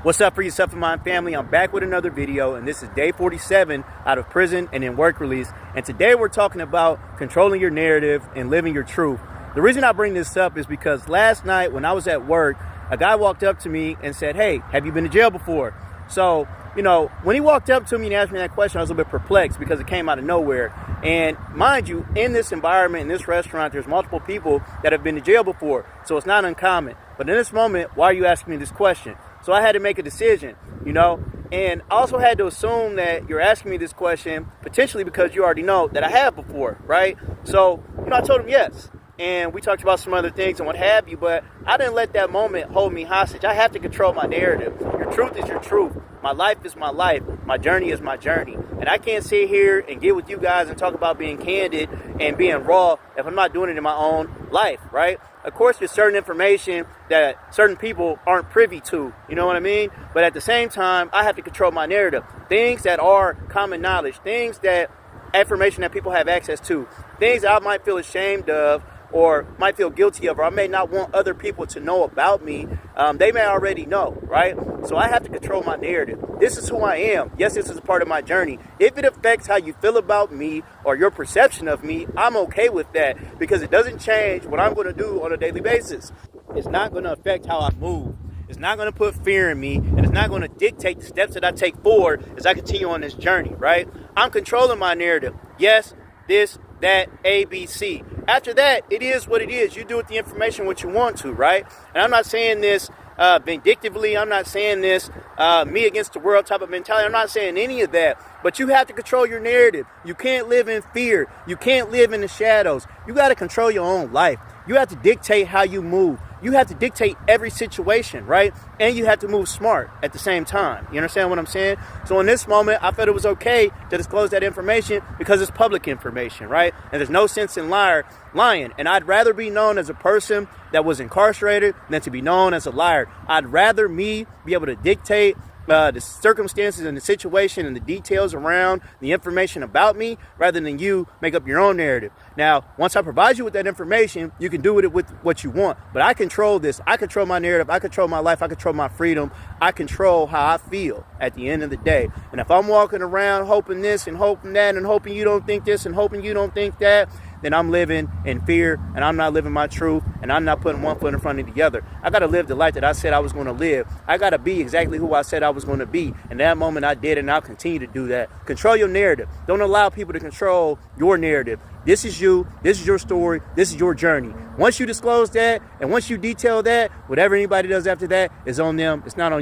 What's up for you Self-Mind family? I'm back with another video, and this is day 47 out of prison and in work release. And today we're talking about controlling your narrative and living your truth. The reason I bring this up is because last night when I was at work, a guy walked up to me and said, "Hey, have you been to jail before?" So, when he walked up to me and asked me that question, I was a little bit perplexed because it came out of nowhere. And mind you, in this environment, in this restaurant, there's multiple people that have been to jail before. So it's not uncommon. But in this moment, why are you asking me this question? So I had to make a decision, and I also had to assume that you're asking me this question potentially because you already know that I have before, right? So, I told him yes. And we talked about some other things and what have you, but I didn't let that moment hold me hostage. I have to control my narrative. Your truth is your truth. My life is my life. My journey is my journey. And I can't sit here and get with you guys and talk about being candid and being raw if I'm not doing it in my own life, right? Of course, there's certain information that certain people aren't privy to, you know what I mean? But at the same time, I have to control my narrative. Things that are common knowledge, information that people have access to, things that I might feel ashamed of or might feel guilty of, or I may not want other people to know about me. They may already know, right? So I have to control my narrative. This is who I am. Yes, this is a part of my journey. If it affects how you feel about me or your perception of me, I'm okay with that because it doesn't change what I'm going to do on a daily basis. It's not going to affect how I move. It's not going to put fear in me, and it's not going to dictate the steps that I take forward as I continue on this journey, right? I'm controlling my narrative. Yes, this, that, A, B, C. After that, it is what it is. You do with the information what you want to, right? And I'm not saying this vindictively. I'm not saying this me against the world type of mentality. I'm not saying any of that. But you have to control your narrative. You can't live in fear. You can't live in the shadows. You got to control your own life. You have to dictate how you move. You have to dictate every situation, right? And you have to move smart at the same time. You understand what I'm saying? So in this moment, I felt it was okay to disclose that information because it's public information, right? And there's no sense in lying. And I'd rather be known as a person that was incarcerated than to be known as a liar. I'd rather me be able to dictate the circumstances and the situation and the details around the information about me rather than you make up your own narrative. Now, once I provide you with that information, you can do with it with what you want. But I control this. I control my narrative. I control my life. I control my freedom. I control how I feel at the end of the day. And if I'm walking around hoping this and hoping that and hoping you don't think this and hoping you don't think that, then I'm living in fear and I'm not living my truth and I'm not putting one foot in front of the other. I got to live the life that I said I was going to live. I got to be exactly who I said I was going to be. And that moment I did, and I'll continue to do that. Control your narrative. Don't allow people to control your narrative. This is you. This is your story. This is your journey. Once you disclose that and once you detail that, whatever anybody does after that is on them. It's not on you.